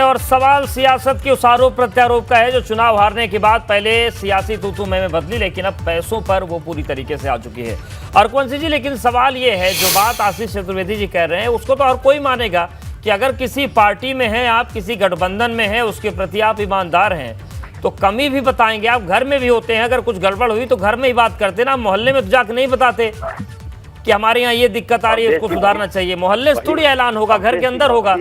और सवाल सियासत के उस आरोप प्रत्यारोप का है जो चुनाव हारने के बाद पहले सियासी तू में बदली, लेकिन अब पैसों पर वो पूरी तरीके से आ चुकी है। और कुंसी जी, लेकिन सवाल ये है, जो बात आशीष चतुर्वेदी जी कह रहे हैं उसको तो हर कोई मानेगा कि अगर किसी पार्टी में हैं आप, किसी गठबंधन में हैं, उसके प्रति आप ईमानदार हैं तो कमी भी बताएंगे। आप घर में भी होते हैं, अगर कुछ गड़बड़ हुई तो घर में ही बात करते ना, मोहल्ले में तो जाकर नहीं बताते कि हमारे यहाँ ये दिक्कत आ रही है, इसको सुधारना चाहिए। मोहल्ले से थोड़ी ऐलान होगा, घर के अंदर होगा।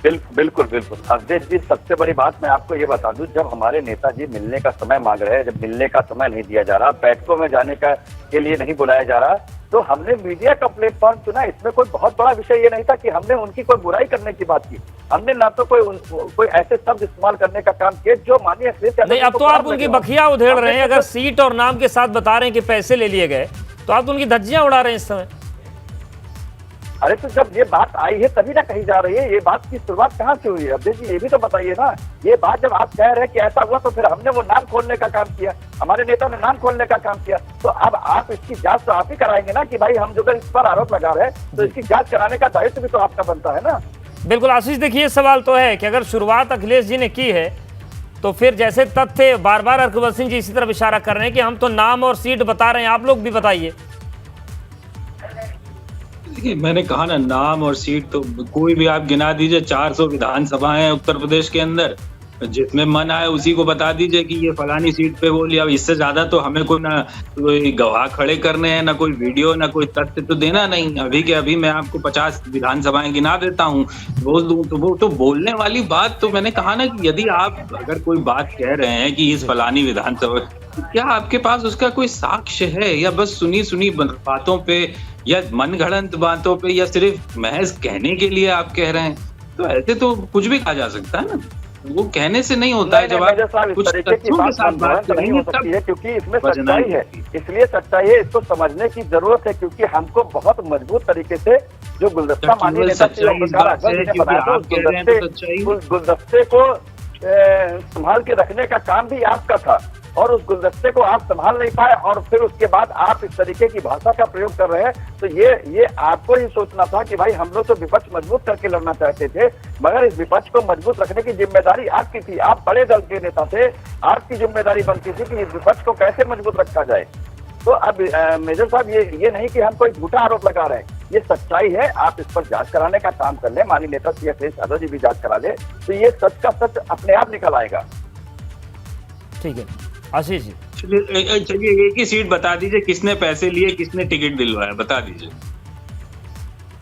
बिल्कुल बिल्कुल। अवधेश जी, सबसे बड़ी बात मैं आपको ये बता दूं, जब हमारे नेताजी मिलने का समय मांग रहे हैं, जब मिलने का समय नहीं दिया जा रहा, बैठकों में जाने का के लिए नहीं बुलाया जा रहा, तो हमने मीडिया का प्लेटफॉर्म चुना। इसमें कोई बहुत बड़ा विषय ये नहीं था कि हमने उनकी कोई बुराई करने की बात की। हमने ना तो कोई ऐसे शब्द इस्तेमाल करने का काम किया जो माननीय नहीं। अब तो आप उनकी बखिया उधेड़ रहे हैं। अगर सीट और नाम के साथ बता रहे हैं कि पैसे ले लिए गए तो आप तो उनकी धज्जियां उड़ा रहे हैं इस समय। अरे तो जब ये बात आई है तभी ना कही जा रही है। ये बात की शुरुआत कहाँ से हुई है अवधेश जी, ये भी तो बताइए ना। ये बात जब आप कह रहे हैं कि ऐसा हुआ तो फिर हमने वो नाम खोलने का काम किया, हमारे नेता ने नाम खोलने का काम किया। तो अब आप इसकी जांच तो आप ही कराएंगे ना कि भाई हम जो इस पर आरोप लगा रहे हैं तो इसकी जांच कराने का दायित्व भी तो आपका बनता है ना। बिल्कुल आशीष, देखिए सवाल तो है कि अगर शुरुआत अखिलेश जी ने की है तो फिर जैसे तथ्य बार बार अकबर सिंह जी इसी तरफ इशारा कर रहे हैं कि हम तो नाम और सीट बता रहे हैं, आप लोग भी बताइए। देखिए, मैंने कहा ना, नाम और सीट तो कोई भी आप गिना दीजिए। 400 विधानसभाएं हैं उत्तर प्रदेश के अंदर, जिसमें मन आए उसी को बता दीजिए कि ये फलानी सीट पे बोल लिया। इससे ज्यादा तो हमें कोई ना कोई गवाह खड़े करने हैं, ना कोई वीडियो, ना कोई तथ्य तो देना नहीं। अभी के अभी मैं आपको 50 विधानसभाएं गिना देता हूँ, बोल दूं तो वो तो बोलने वाली बात। तो मैंने कहा ना कि यदि आप अगर कोई बात कह रहे हैं कि इस फलानी विधानसभा, क्या आपके पास उसका कोई साक्ष्य है, या बस सुनी सुनी बातों पे, या मनगढ़ंत बातों पे, या सिर्फ महज कहने के लिए आप कह रहे हैं? तो ऐसे तो कुछ भी कहा जा सकता है ना, वो कहने से नहीं होता है। जब आप कुछ तथ्यों के साथ बात करेंगे तब, क्योंकि इसमें सच्चाई है, इसलिए सच्चाई है, इसको समझने की जरूरत है। क्योंकि हमको बहुत मजबूत तरीके से जो गुलदस्ता माननीय नेता गुलदस्ते को संभाल के रखने का काम भी आपका था, और उस गुलदस्ते को आप संभाल नहीं पाए, और फिर उसके बाद आप इस तरीके की भाषा का प्रयोग कर रहे हैं। तो ये आपको ही सोचना था कि भाई हम लोग तो विपक्ष मजबूत करके लड़ना चाहते थे, मगर इस विपक्ष को मजबूत रखने की जिम्मेदारी आपकी थी। आप बड़े दल के नेता थे, आपकी जिम्मेदारी बनती थी कि इस विपक्ष को कैसे मजबूत रखा जाए। तो अब मेजर साहब, ये नहीं कि हम कोई झूठा आरोप लगा रहे हैं, ये सच्चाई है। आप इस पर जांच कराने का काम कर ले, माननीय नेता श्री अखिलेश यादव जी भी जांच करा ले, तो ये सच का सच अपने आप निकल आएगा। ठीक है आशीष जी, चलिए एक ही सीट बता दीजिए, किसने पैसे लिए, किसने टिकट दिलवाया, बता दीजिए।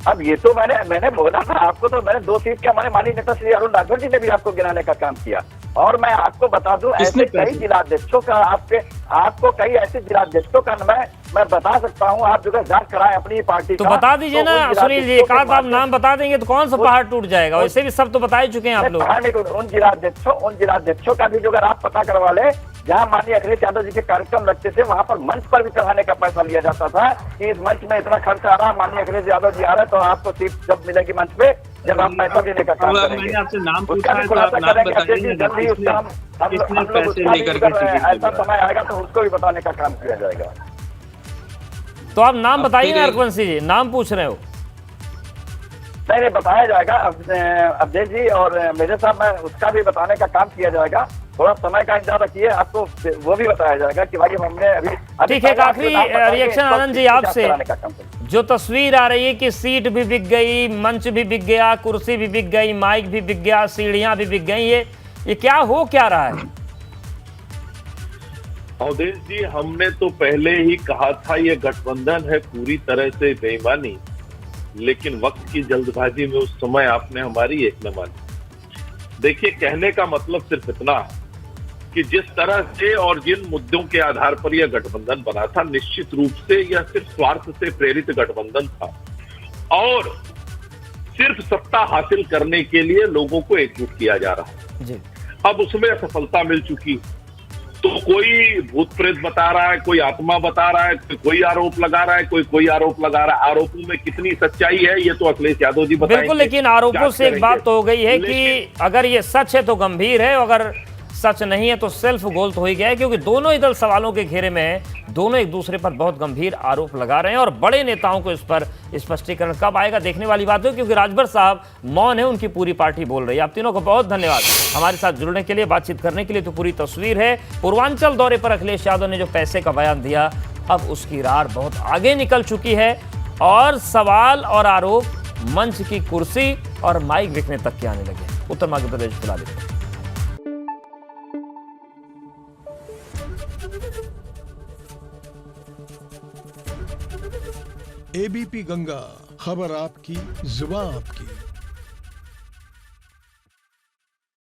अब ये तो मैंने बोला था आपको, तो मैंने 2 सीट के हमारे माननीय नेता श्री अरुण राठौर जी ने भी आपको गिनाने का काम किया। और मैं आपको बता दूं, ऐसे कई जिलाध्यक्षों का आपको कई ऐसे जिलाध्यक्षों का मैं बता सकता हूं। आप जो जांच कराएं अपनी पार्टी तो बता दीजिए ना सुनील जी, एक आध आप नाम बता देंगे तो कौन सा पहाड़ टूट जाएगा। वैसे भी सब तो बता ही चुके हैं आप लोग। उन जिलाध्यक्षों का भी जो अगर आप पता करवा ले, जहां माननीय अखिलेश यादव जी के कार्यक्रम लगते थे, वहां पर मंच पर भी चढ़ाने का पैसा लिया जाता था कि इस मंच में इतना खर्च आ रहा, माननीय अखिलेश यादव जी आ रहे, तो आपको सीट जब मिलेगी मंच पे, जब आप पैसा देने का काम करेंगे। मैंने आपसे नाम उसका पूछा भी है, खुलासा नाम करेंगे। बताइए, हम लोग पैसे लेकर ऐसा समय आएगा तो उसको भी बताने का काम किया जाएगा। तो आप नाम बताइए ना कुंसी जी, नाम पूछ रहे हो। नहीं बताया जाएगा अवधेश जी और मेजर साहब, मैं उसका भी बताने का काम किया जाएगा। थोड़ा समय का इंतजार रखिए, आपको वो भी बताया जाएगा कि भाई हमने अभी। ठीक है, आखिरी रिएक्शन आनंद जी आपसे। जो तस्वीर आ रही है कि सीट भी बिक गई, मंच भी बिक गया, कुर्सी भी बिक गई, माइक भी बिक गया, सीढ़ियां भी बिक गई, ये क्या रहा है? अवधेश जी, हमने तो पहले ही कहा था ये गठबंधन है पूरी तरह से बेईमानी, लेकिन वक्त की जल्दबाजी में उस समय आपने हमारी एक न मानी। देखिए, कहने का मतलब सिर्फ इतना कि जिस तरह से और जिन मुद्दों के आधार पर यह गठबंधन बना था, निश्चित रूप से यह सिर्फ स्वार्थ से प्रेरित गठबंधन था और सिर्फ सत्ता हासिल करने के लिए लोगों को एकजुट किया जा रहा है। अब उसमें सफलता मिल चुकी, तो कोई भूत प्रेत बता रहा है, कोई आत्मा बता रहा है, कोई आरोप लगा रहा है, कोई आरोप लगा रहा है। आरोपों में कितनी सच्चाई है ये तो अखिलेश यादव जी बताएंगे। बिल्कुल, लेकिन आरोपों से एक बात तो हो गई है कि अगर ये सच है तो गंभीर है, अगर सच नहीं है तो सेल्फ गोल तो हो ही गया है, क्योंकि दोनों ही दल सवालों के घेरे में हैं। दोनों एक दूसरे पर बहुत गंभीर आरोप लगा रहे हैं और बड़े नेताओं को इस पर स्पष्टीकरण कब आएगा देखने वाली बात है, क्योंकि राजभर साहब मौन है, उनकी पूरी पार्टी बोल रही है। आप तीनों को बहुत धन्यवाद हमारे साथ जुड़ने के लिए, बातचीत करने के लिए। तो पूरी तस्वीर है। पूर्वांचल दौरे पर अखिलेश यादव ने जो पैसे का बयान दिया, अब उसकी रार बहुत आगे निकल चुकी है और सवाल और आरोप मंच की कुर्सी और माइक बिकने तक के आने लगे। उत्तर मध्य प्रदेश फिलहाल। एबीपी गंगा, खबर आपकी, जुबान आपकी।